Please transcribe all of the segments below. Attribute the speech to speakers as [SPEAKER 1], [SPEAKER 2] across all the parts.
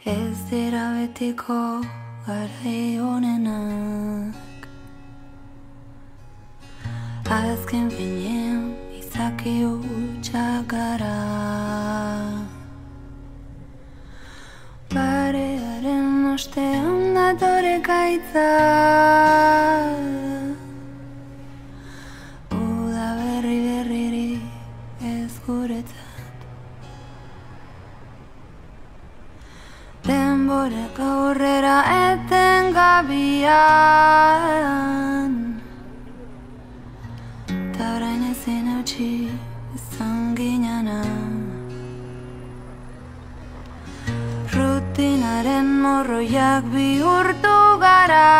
[SPEAKER 1] Ez dira betiko garai honenak, azken finean izaki hutsak gara. Parearen ostean datore gaitza, uda berriri ez guretzat. Denborak aurrera etengabian, ta orain ezin eutsi izan ginana. Rutinaren morroiak bihurtu gara,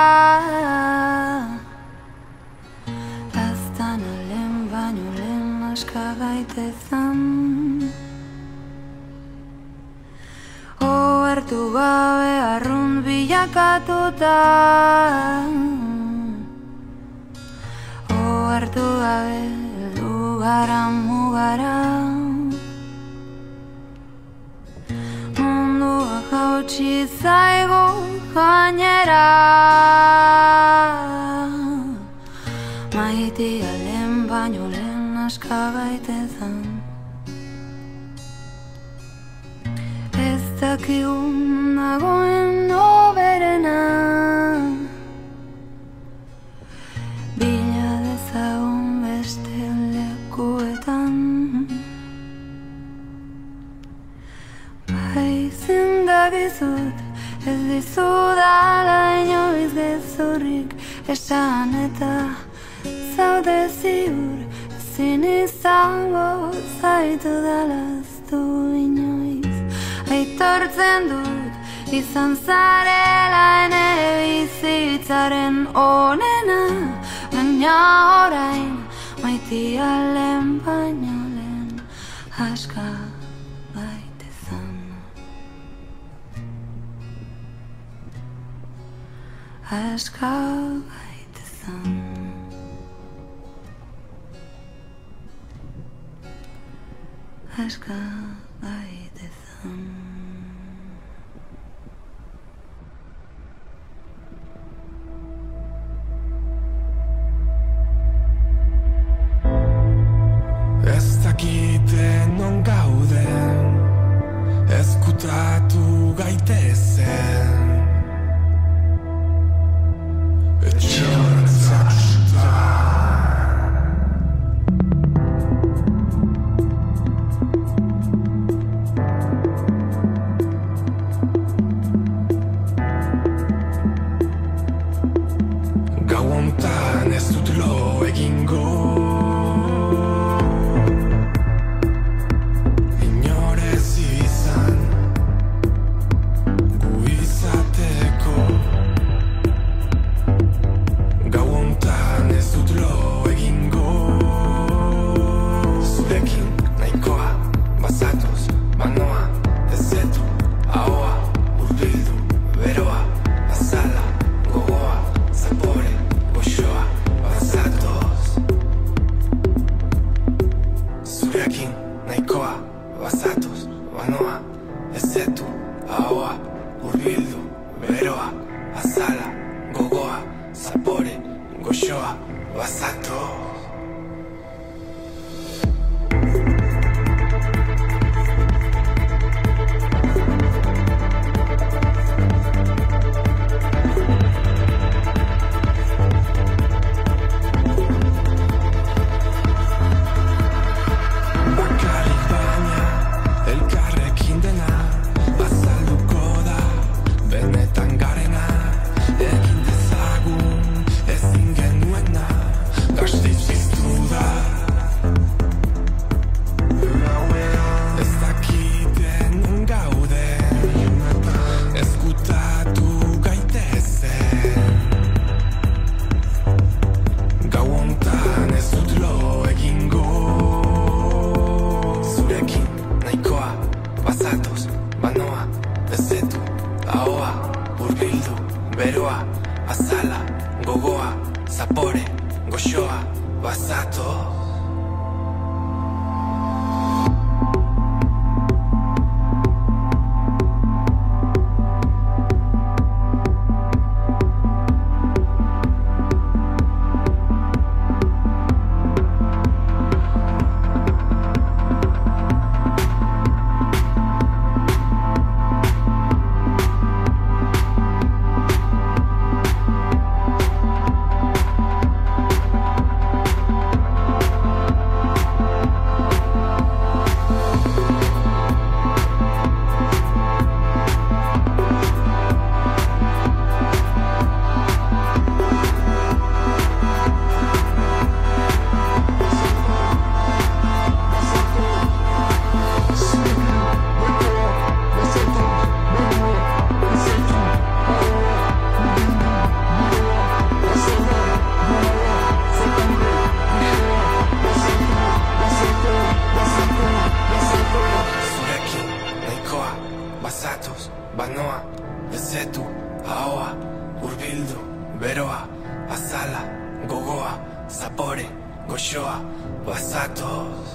[SPEAKER 1] aztana lehen baino lehen aska gaitezan. Ohartu gabe arrunt bilakatuta, ohartu gabe heldu gara mugara. Mundua jautsi zaigu gainera, maitea lehen baino lehen aska gaitezan. Ez dakigun nagoen hoberena, bila dezagun beste lekuetan. Bai zindagizut ez dizudala inoiz gezurrik esan, eta zaude ziur ezin izango zaitu dalaztu inoiz. Aitortzen dut izan zarela ene bizitzaren onena, baina orain maitea lehen baino lehen aska gaitezan. Aska gaitezan. Aska gaitezan.
[SPEAKER 2] Ez dakite non gauden, ezkutatu gaitezen. Etxe horretzak gau hontan ez dut lo egingo, inorez izan gu izateko. Gau hontan ez dut lo egingo, zurekin nahikoa bazatoz, banoa ez zetu ahoa, hurbildu beroa, azala, gogoa, zapore, goxoa, bazatoz. Zurekin nahikoa bazatoz, banoa ez zetu ahoa, hurbildu beroa, azala, gogoa, zapore, goxoa, bazatoz. Bakarrik baina elkarrekin dena azalduko da, benetan garena egin dezagun ezin genuena. Gazteiz piztu da, ez dakite non gauden, ezkutatu gaitezen. Gau hontan ez dut lo egingo, zurekin nahikoa bazatoz, banoa ez zetu ahoa, hurbildu beroa, azala, gogoa, zapore, goxoa, bazatoz. noa, bezetu, ahoa, urbildu, beroa, azala, gogoa, zapore, goxoa, bazatoz.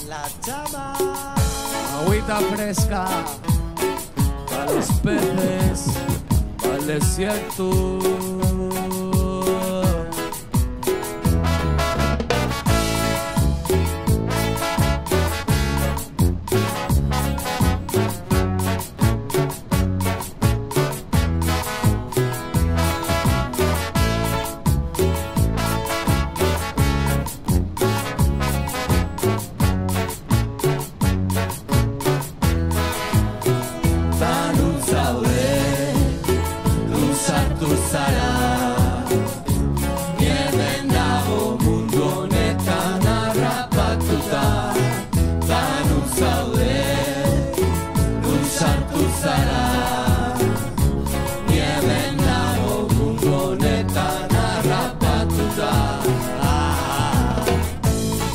[SPEAKER 3] La chama.
[SPEAKER 4] Agüita fresca para los peces, para el desierto.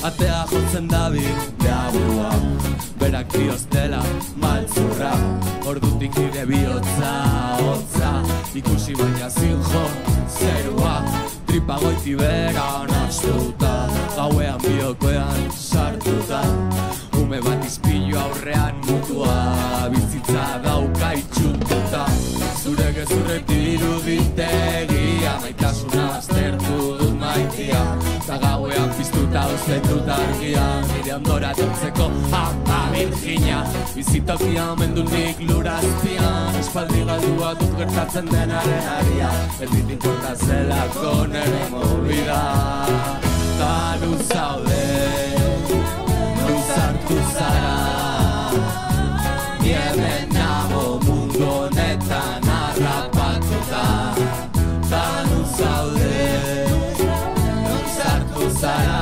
[SPEAKER 4] Atea jotzen dabil deaburua, berak dioztela maltzurra, ordutik nire bihotza, hotza, ikusi baina zinjo zerua, tripa goiti bera nastuta, gauean biokoean sartuta, ume bat izpilu aurrean mutua, bizitza dauka itxututa, zure gezurreti diruditegia, maitasuna aztertu dut maitia, eta gauean piztuta uste dut argia, nire ondora etortzeko ama virgina, bizitokia omen dut nik lurazpian, espaldi galdua dut gertatzen denaren aria, ez dit importa zelako nere movida, ta luzaude, luzartu zara, hemen nago mundu honetan harrapatuta, ta luzaude, zara,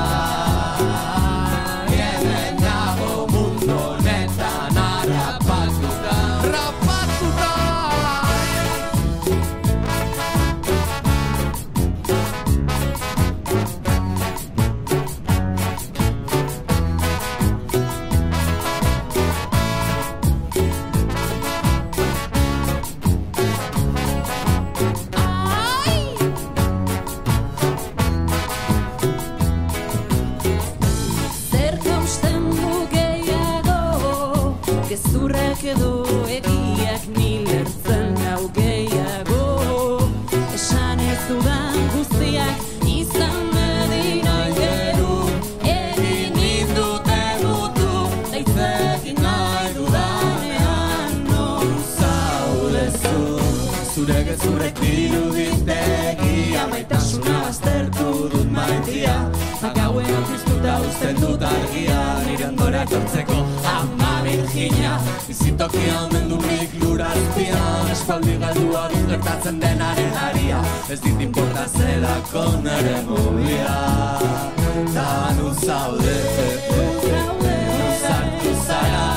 [SPEAKER 4] hemen nago mundu honetan harrapatuta, rapatuta.
[SPEAKER 5] Gezurrak edo egiak nilertzen nau gehiago, esan ez dudan guztiak izan medina geru, egin indute mutu, daitzekin nahi dudanean non zaudezu.
[SPEAKER 4] Zure gezurrek diruditegia, maitasuna aztertu dut maitia, gauean piztuta uzten dut argia, nire ondora etortzeko ama virgina, bizitokia omen du nik lurazpian, espaldi galdua dut gertatzen denaren aria, ez dit importa zelako nere movia, ta nu zaude, luzartu zara,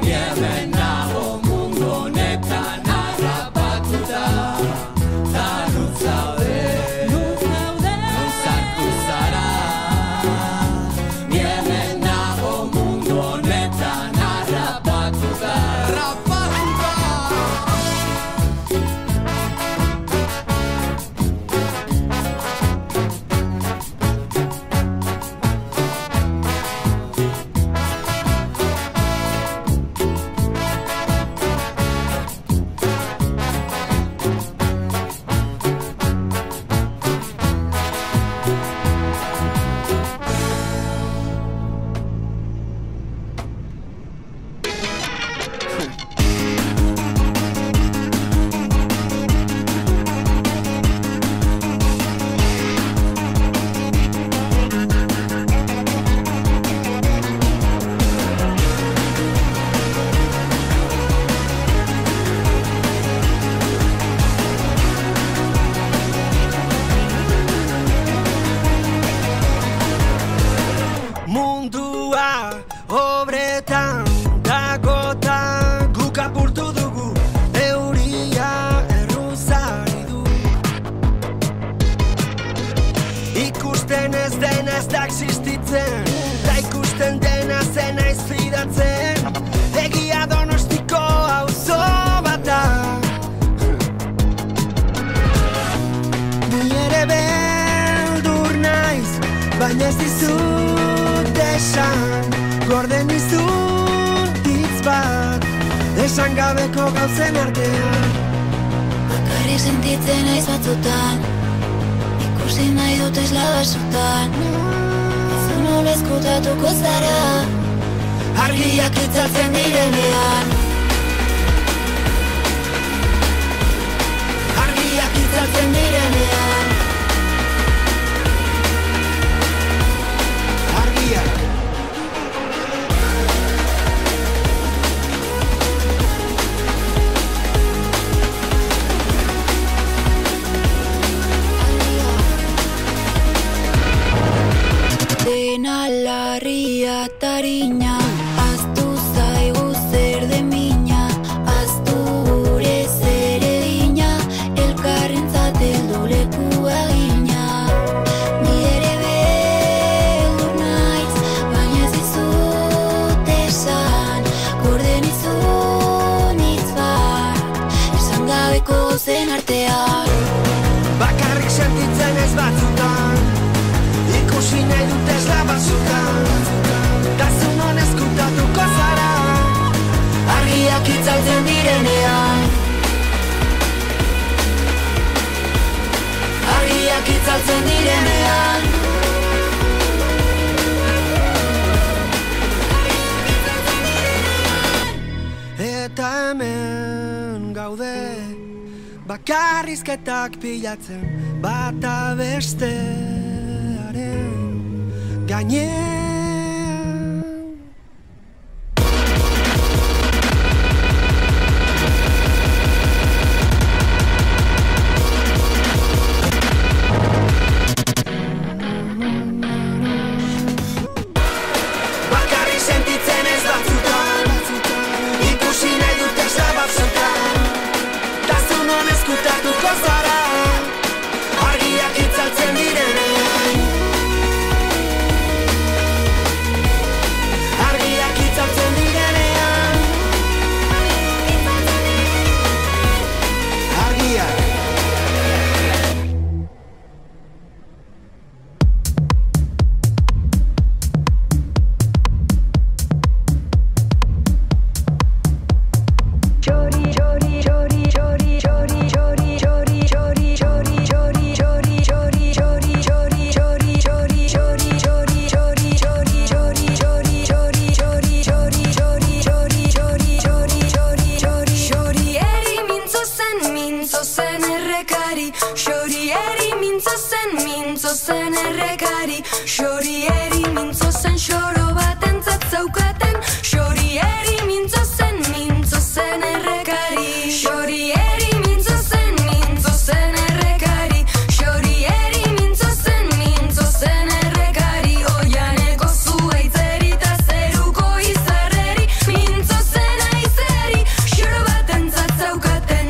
[SPEAKER 4] hemen nago mundu honetan harrapatuta, ta nu zaude, luzartu zara, hemen nago mundu honetan harrapatuta, rapatuta.
[SPEAKER 3] esan gabeko gauzen artean.
[SPEAKER 1] Bakarrik sentitzen naiz batzutan, ikusi nahi dut esla basutan. Ez nola eskutatuko zara,
[SPEAKER 3] Argiak itzaltzen direnean, argiak itzaltzen direnean, argiak.
[SPEAKER 1] dena larria tarina, aztu zaigu zer de mina, aztu gure zer egina, elkarrentzat heldu lekua gina. Ni ere beldur naiz, baina ez dizut esan, gorde nizun hitz bat, esan gabeko gauzen artean.
[SPEAKER 3] Bakarrik sentitzen ez batzutan, ikusi nahi dut esla batzutan. Tasun honez kutatuko zara, argiak itzaltzen direnean, argiak itzaltzen direnean. Eta hemen gaude, bakarrizketak pilatzen, bata bestearen gainean. Bakarrik sentitzen ez batzutan, ikusi nahi dut esla batzutan. Tasun honez kutatuko zara, argiak itzaltzen direnean, argiak itzaltzen direnean, argiak.
[SPEAKER 6] Xorieri mintzo zen xoro batentzat zaukaten, xorieri mintzo zen errekari. Xorieri mintzo zen errekari, xorieri mintzo zen errekari. Oianeko zuaitzeri ta zeruko izarreri, mintzo zen aizeri, xoro batentzat zaukaten.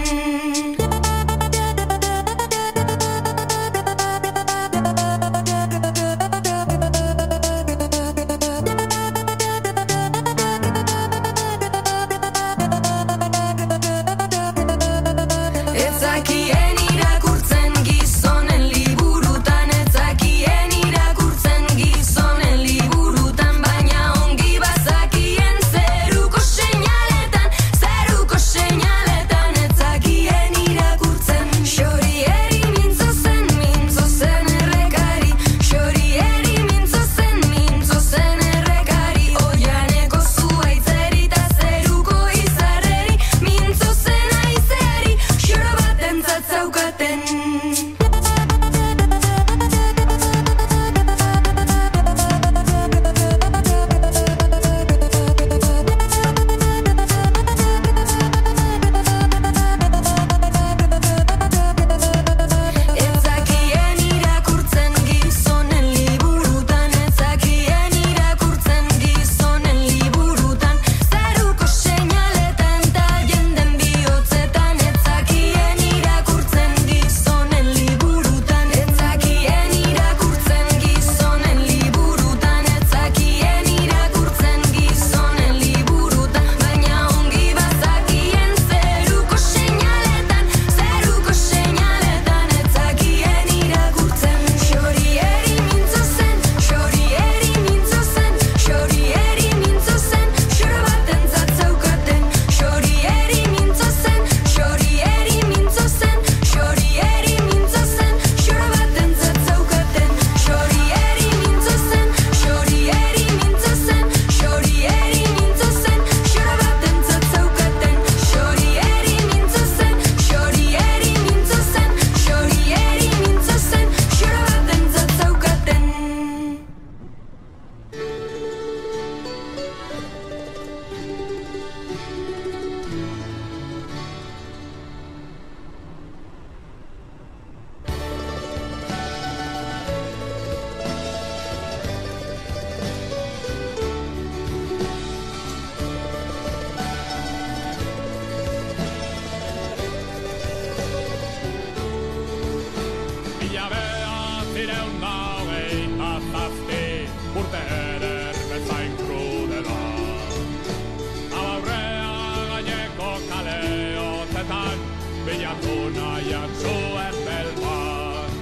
[SPEAKER 7] bilatu nahian zuen belbat.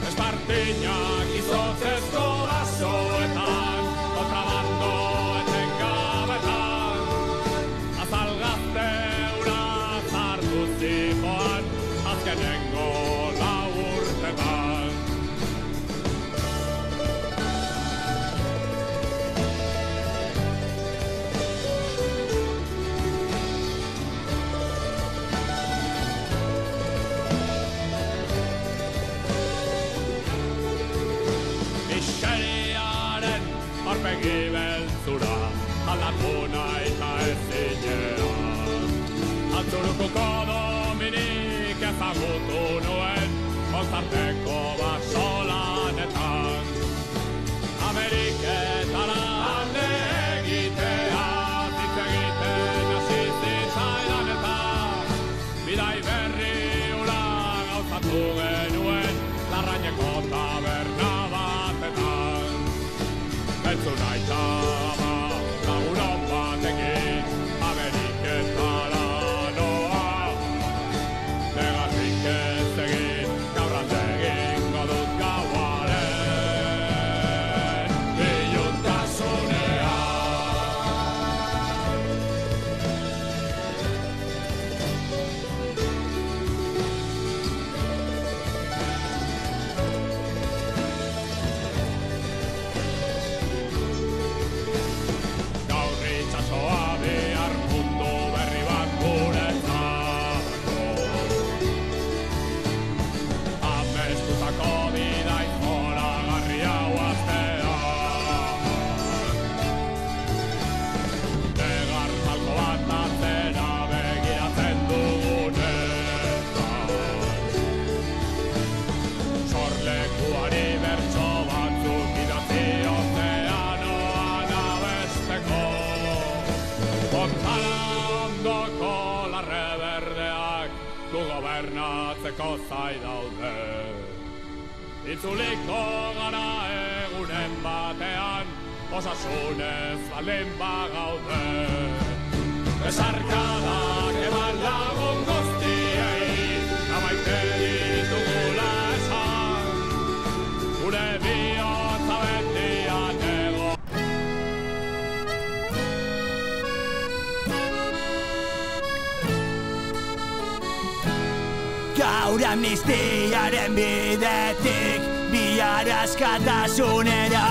[SPEAKER 7] Espartinak izotzezko basoetan, kontrabando etengabetan, azalgazte ura zartu zipoan, azkenengo lau urtetan. Aurpegi beltzura, aldatu nahi eta ezinean. Altzurukuko dominik ezagutu nuen, Mozarteko basolanetan. Ameriketara alde egitea, hitz egiten hasi zitzaidan eta bidai berri hura gauzatu genuen, Larrañeko taberna batetan. Entzun aitama, lagunon batekin, Ameriketara noa. Negarrik ez egin, gaur egingo dut gauaren iluntasunea. Bihar mundu berri bat guretzako. Amestutako bidai zoragarri hau astean. Negar malko bat atzera begiratzen dugunetan. Sorlekuari bertso batzuk idatzi ozeanoan abesteko. Ontara ondoko larre berdeak gu gobernatzeko zai daude. Itzuliko gara egunen batean, osasunez baldin bagaude. Besarkadak eman lagun guztiei, amaite ditugula esan. Gure bihotza betian ego.
[SPEAKER 3] Gaur amnistiaren bidetik bihar askatasunera.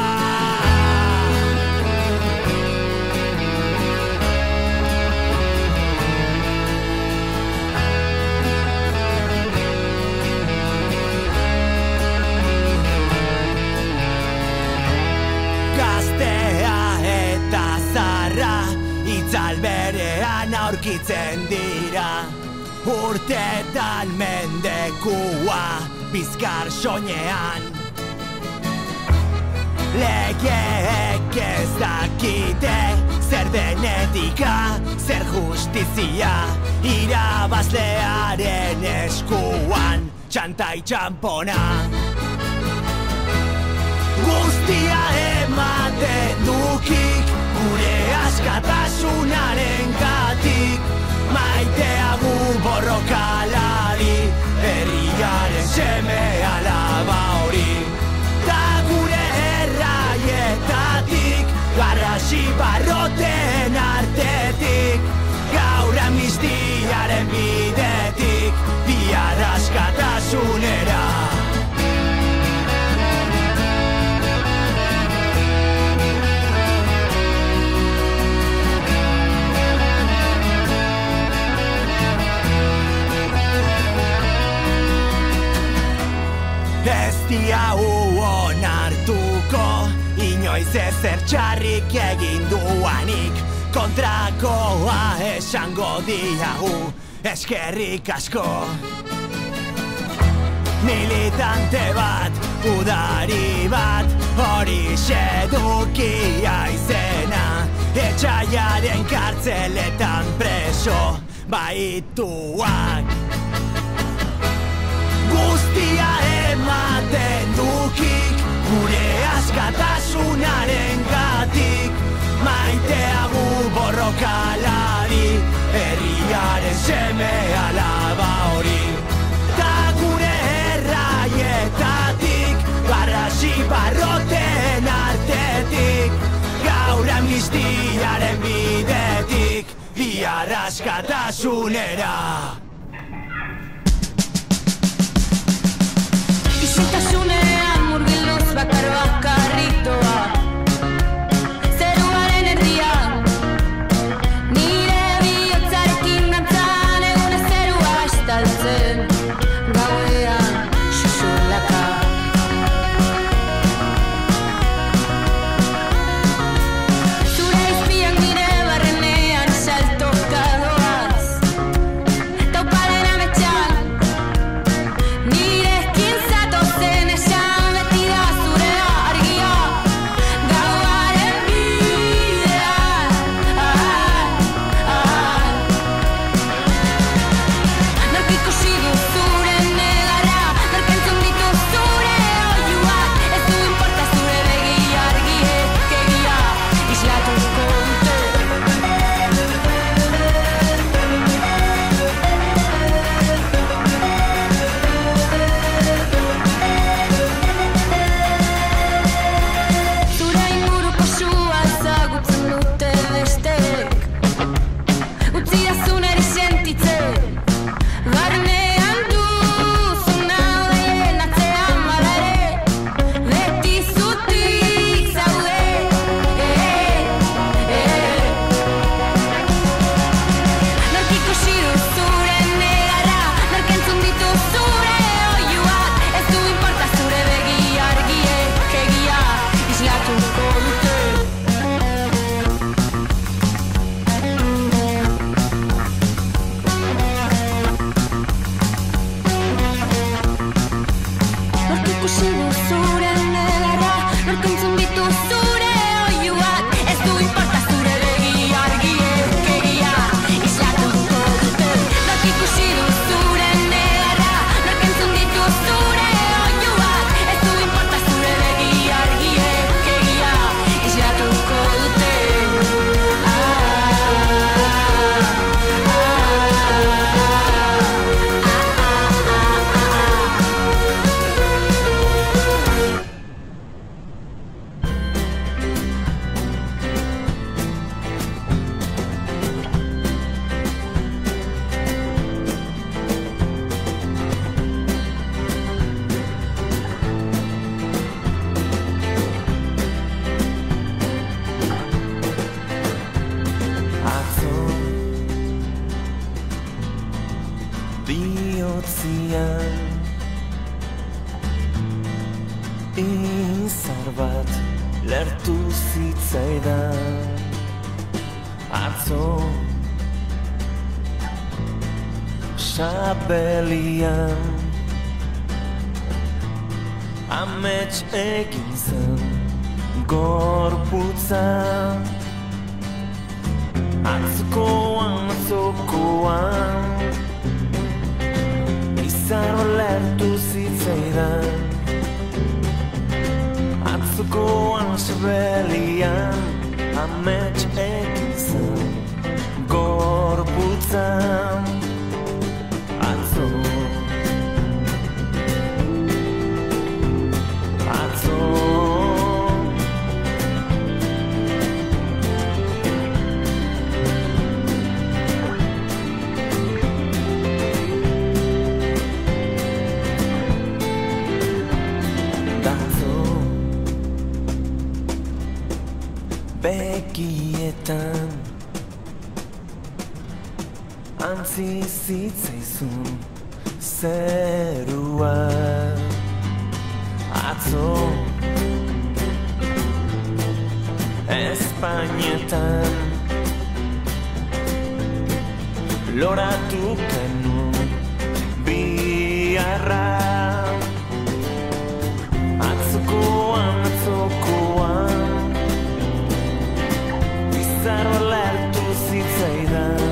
[SPEAKER 3] Gaztea eta zarra itzal berean aurkitzen dira. Urtetan mendekua bizkar soinean. Legeek ez dakite zer den etika, zer justizia, irabazlearen eskuan txantai txampona. Guztia ematen dukik gure askatasunaren gatik. Maitea gu borrokalari, herriaren seme alaba hori. Ta gure erraietatik, garrasi barroten artetik. Gaur amnistiaren bidetik, bihar askatasunera. Ez diau onartuko, inoiz ezer txarrik egin duanik. Kontrakoa esango diagu, eskerrik asko. Militante bat, udari bat, hori sedukia izena. Etxaiaren kartzeletan preso baituak. Guztia ematen dukik, gure askatasunaren gatik. maitea gu borrokalari, herriaren seme alaba hori. Ta gure erraietatik, barrasi barroten artetik, gaur amnistiaren bidetik, bihar askatasunera.
[SPEAKER 5] Isiltasunean murgilduz bakar bakarritoa, zeruaren erdian, nire bihotzarekin dantzan egune zerua estaltzen, gauean xuxurlaka. Zure izpiak nire barrenean saltoka doaz, tauparen ametxan, nirekin zatozen esan beti da zure argia, gauaren bidean. Nork ikusi du zure negarra, nork entzun ditu zure oihuak, ez du inporta zure begi argiek egia islatuko dute. Zure inguruko sua ezagutzen dute bestek, utzi dazun eri sentitzen, barnean duzuna odeien atzean bada ere, beti zutik zaude. Nork ikusi du zure negarra, nork entzun ditu zure oihuak, ez du inporta zure begi argiek egia islatuko dute. Nork ikusi du zure negarra, nork entzun ditu zure oihuak, ez du inporta zure begi argiek egia islatuko dute. Nork ikusi du zure negarra, nork entzun ditu zure oihuak, ez du inporta zure begi argiek egia islatuko dute.
[SPEAKER 3] Atzo bihotzian izar bat lertu zitzaidan. Atzo sabelian amets egin zen gorputza. Atzokoan izar lertu zitzaidan. Atzokoan sabelian amets egin zen gorputza. Atzo begietan antzi zitzaizun zerua. Atzo Espainietan loratu genuen biharra. Atzokoan bizarro lertu zitzaidan.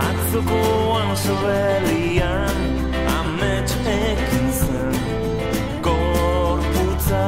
[SPEAKER 3] Atzokoan sobelian amets egin zen gorputza.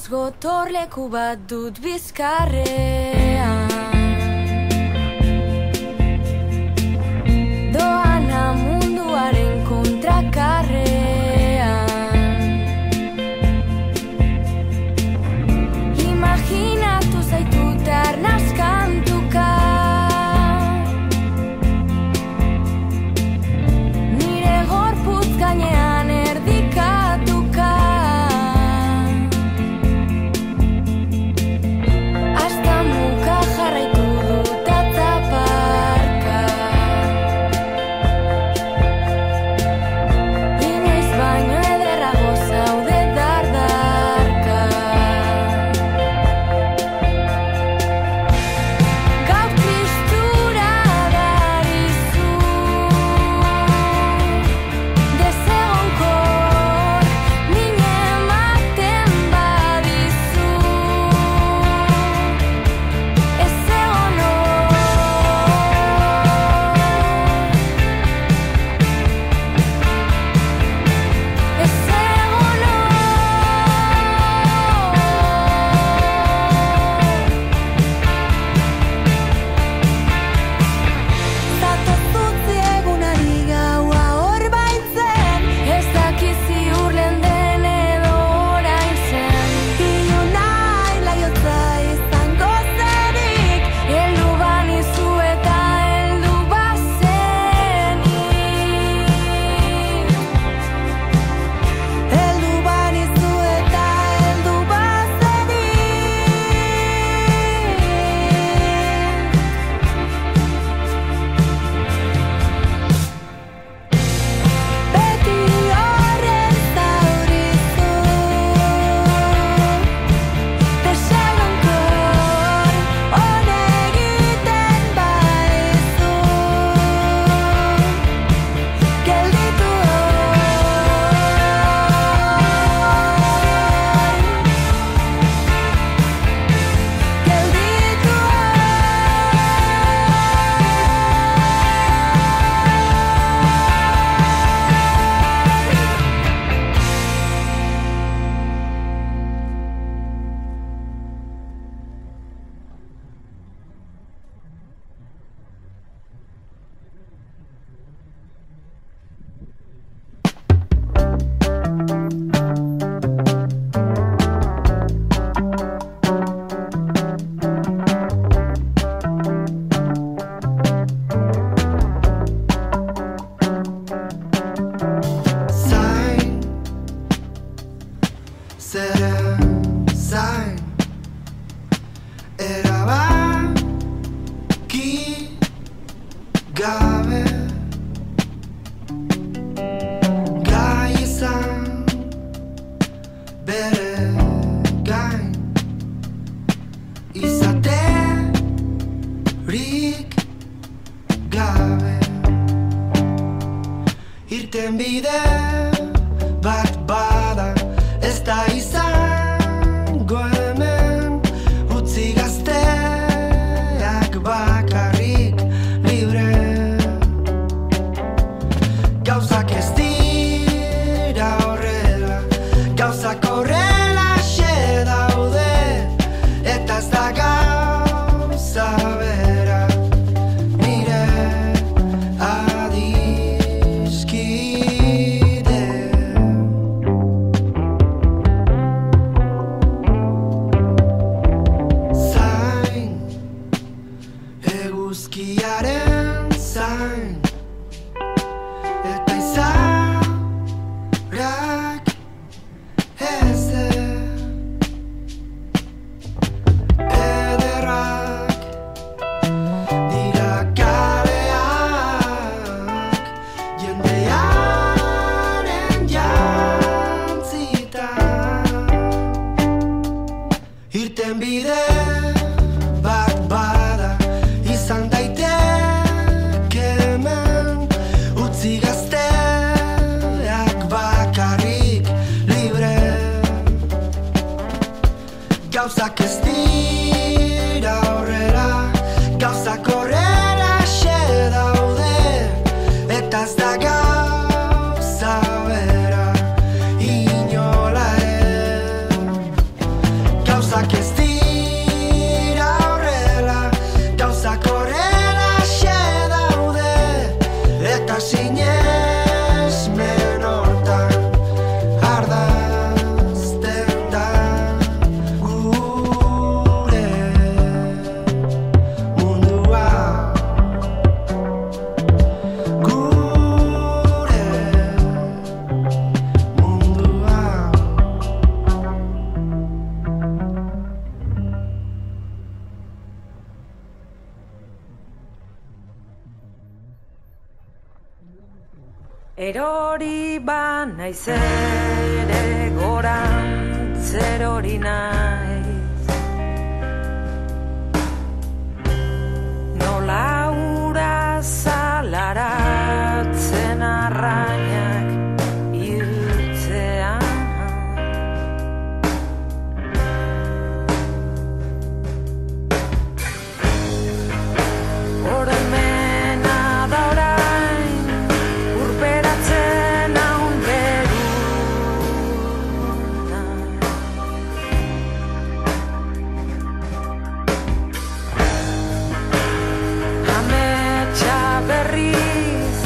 [SPEAKER 6] gotorleku bat dut bizkarrean. Doana munduaren kontrakarrean. Imaginatu zaitut arnaskantuka, nire gorputz gainean erdikatuka. Hasta muka jarraitu dut ataparka. Inoiz baino ederrago zaude dardarka. Gaur tristura darizu, desegonkor min ematen badizu. Ez egon hor, ez egon Zatoz utzi egunari gaua hor baitzen, ez dakiz ziur lehen den edo orain zen. Iluna hilaiotza izango zenik, heldu banizu eta heldu bazenik. Heldu banizu eta heldu bazenik. Beti horren zaurizu, desegonkor on egiten badizu. Gelditu
[SPEAKER 8] Zain, zeren zain, erabaki gabe, gai izan bere gain, izaterik gabe. Irten bide bat bada, ez da izango hemen, utzi gazteak bakarrik libre. Gauzak ez dira horrela, gauzak horrelaxe daude, eta ez da gauza bera nire adiskide. Zain, eguzkiaren zain, eta izarrak ez ederrak dira kaleak, jendearen jantzitan. Irten bide bat bada, izan daiteke hemen, utzi gazteak bakarrik libre. Gauzak ez dira horrela, gauzak horrelaxe daude, eta ez da gauza bera inola ere.
[SPEAKER 9] Erori ba naiz ere gorantz erori naiz. Nola ura zalaratzen arrainak hiltzean. Oroimena da orain urperatzen haun beruna. Ametsa berriz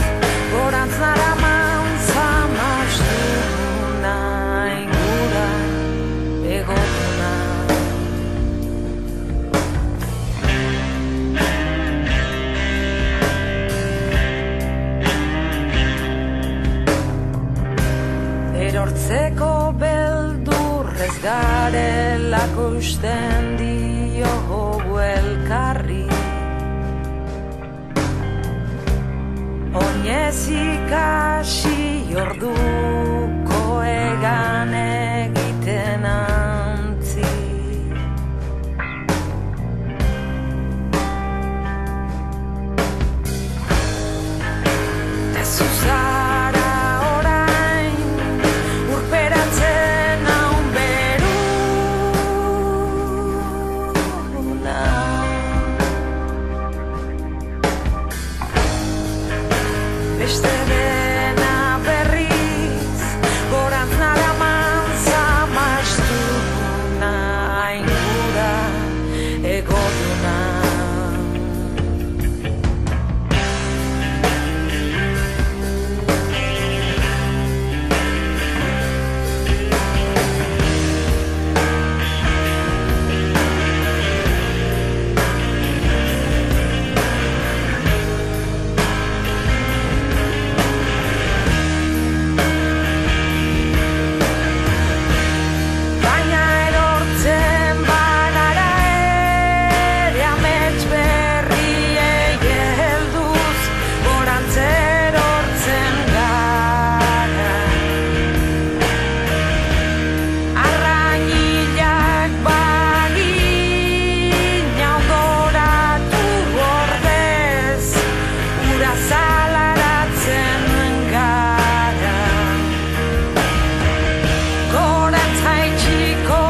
[SPEAKER 9] gorantz naraman zamastuna ingura egotuna. Erortzeko beldurrez garelako usten diogu elkarri. Oinez ikasi orduko egan egiten antzi. Ta zuzara orain urperatzen haun beruna. Beste dena berriz gorantz naraman zamastuna ingura egoduna. Baina erortzen banara ere amets berriei helduz gorantz erortzen gara. Arrainilak bagina ondoratu ordez ura zalaratzen gara. Gorantz jaitsiko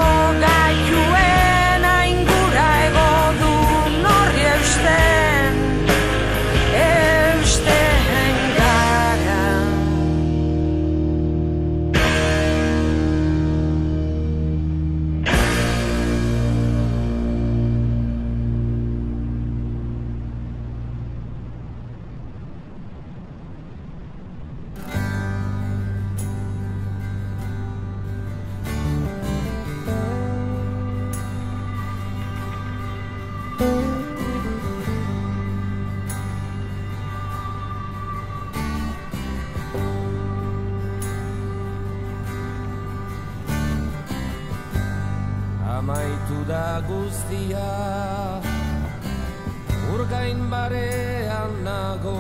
[SPEAKER 9] gailuen aingura egodun horri eusten gara.
[SPEAKER 3] Amaitu da guztia, urgain barean nago,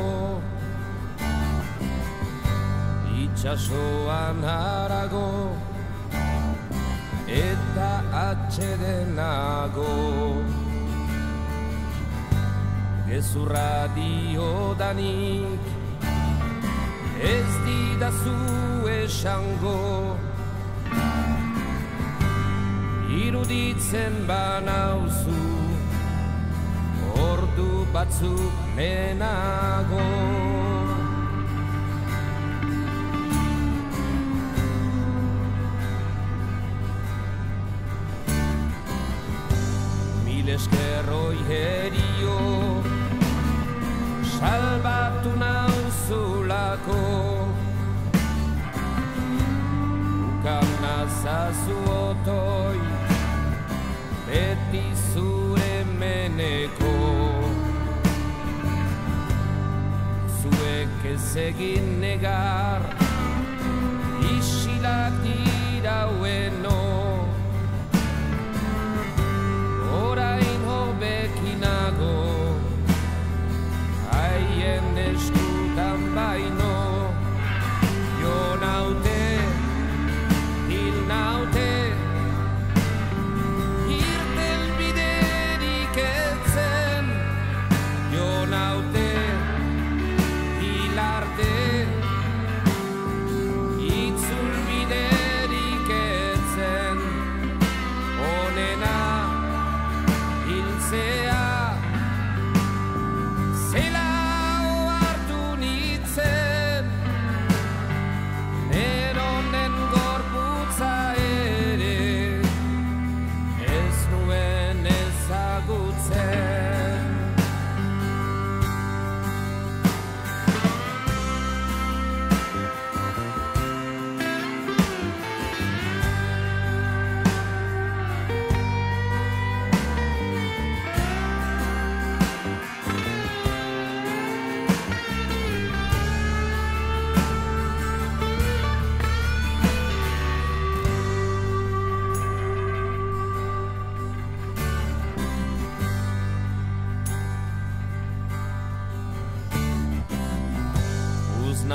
[SPEAKER 3] itxasoan harago, eta atxedenago. Gezurra diodanik, ez didazu esango, iruditzen banauzu ordu batzuk lehenago. Mil esker herio salbatu nauzulako, ukam nazazu otoi beti zure meneko. Zuek ez egin negar isilak diraueno, orain hobekinago haien eskutan baino.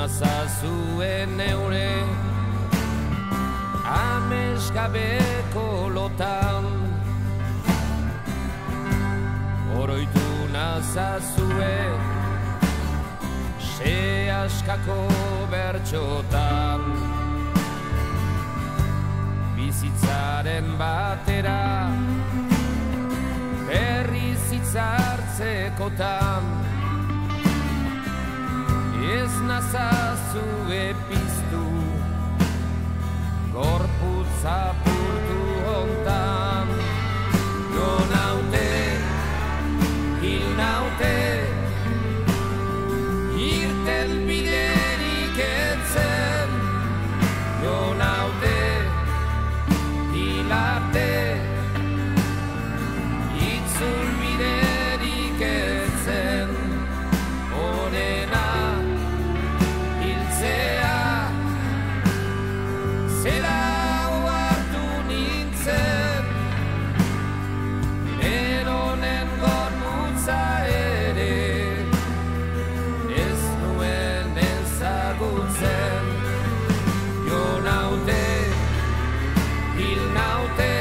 [SPEAKER 3] nazazuen neure amesgabeko lotan. Oroitu nazazue se askako bertxotan. Bizitzaren batera berriz hitzartzekotan. Ez nazazue piztu gorputz apurtu hontan. Jo naute, hil naute, irten biderik etzen. Jo naute, hil arte, itzul biderik etzen. Onena hiltzea, zera ohartu nintzen. Eronen gorputza ere ez nuen ezagutzen. Jo naute, hil naute,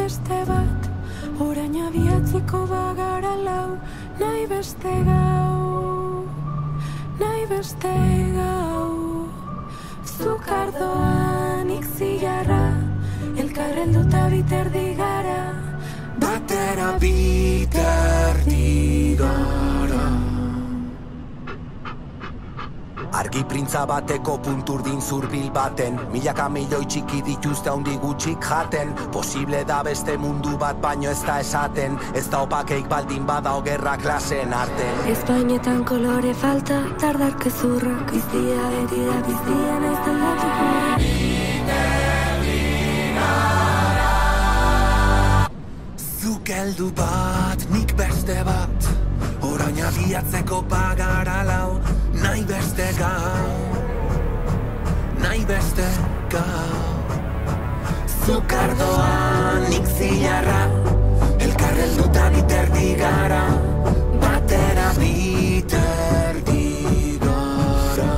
[SPEAKER 6] beste bat, orain abiatzeko bagara lau, nahi beste gau, nahi beste gau. Zukardoan ikziarra, elkarrelduta biterdi gara,
[SPEAKER 8] batera biterdi gara.
[SPEAKER 10] Argi printza bateko punturdin zurbil baten, milaka milioi txiki dituzte handi gutxik jaten. Posible da beste mundu bat baino ez da esaten, ez da opakeik baldin bada ogerra klasen arten.
[SPEAKER 6] Espainetan kolore falta, tardarke zurrak, biztia beti da biztia naiz aldatuko.
[SPEAKER 10] Zuk heldu bat, nik beste bat, orain abiatzeko bagara lau, nahi beste gau, nahi beste gau. Zukardoan nik zilarra, elkarrelduta biterdi gara, batera biterdi gara.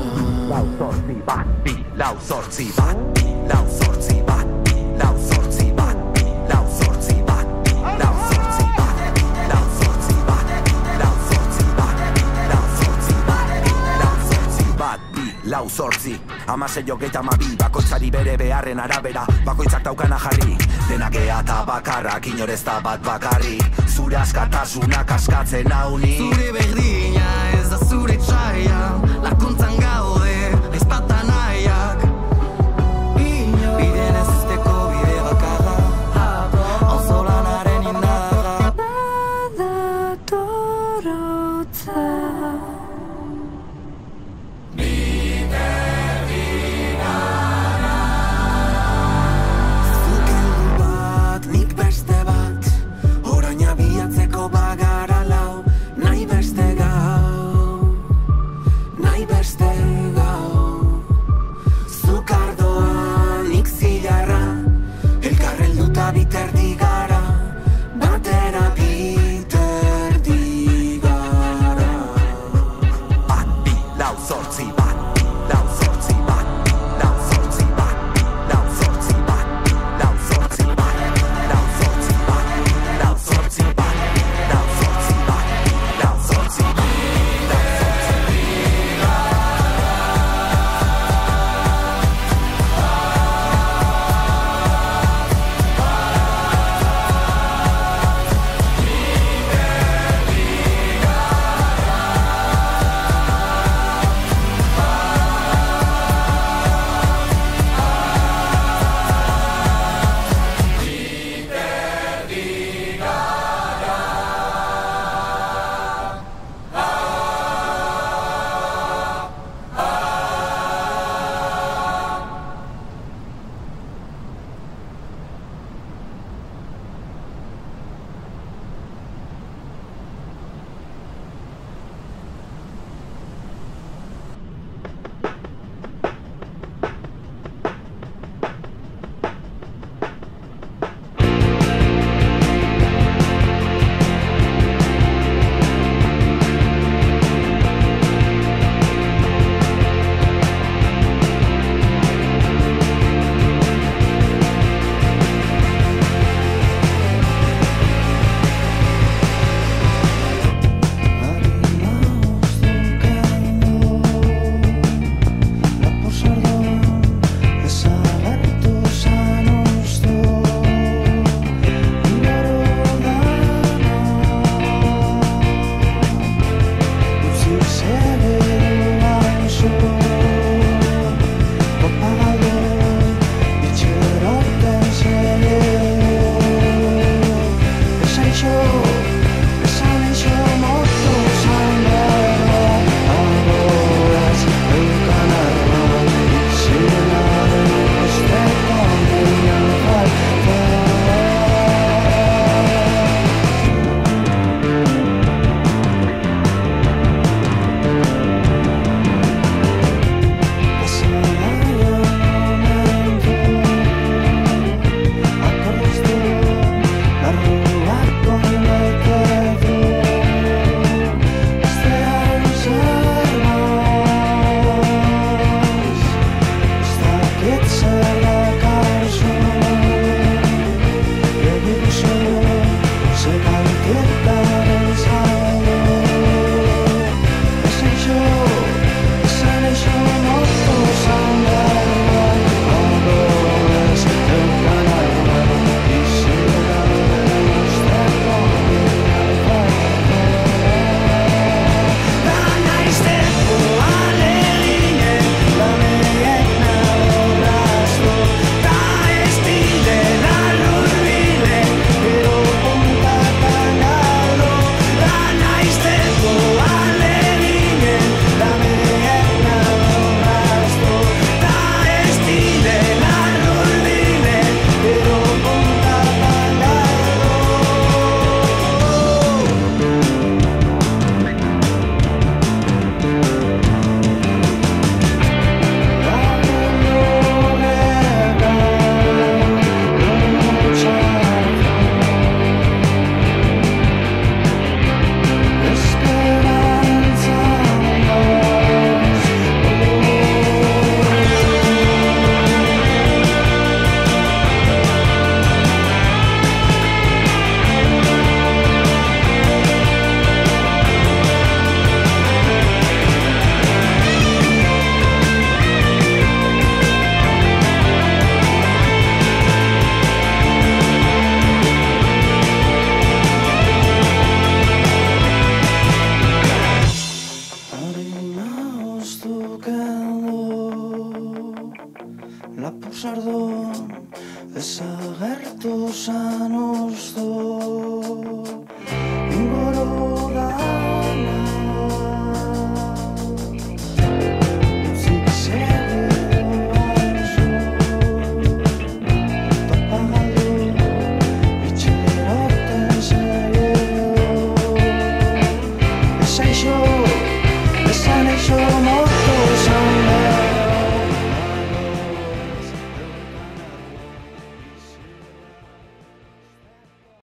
[SPEAKER 10] Lau zortzi bat, bi, lau zortzi bat, bi, lau zortzi bat, bi, lau zortzi bat, bi, lau zortzi bat, bi, lau zortzi bat, bi, lau zortzi bat, bi, lau zortzi bat, bi, lau zortzi bat, bi, lau zortzi bat, bi, lau zortzi. Hamasei hogeita hamabi, bakoitzari bere beharren arabera, bakoitzak daukana jarri. Denak ea eta bakarrak, inorez da bat bakarrik. Zure askatasunak askatzen hauni.
[SPEAKER 8] Zure berdina ez da zure txaia, lakuntzan gaude, aizpata nahiak. Bide nezizteko bide bakarra, auzolanaren indarra.
[SPEAKER 6] Badatorotza.
[SPEAKER 10] Bagara lau, nahi beste gau,
[SPEAKER 11] gusto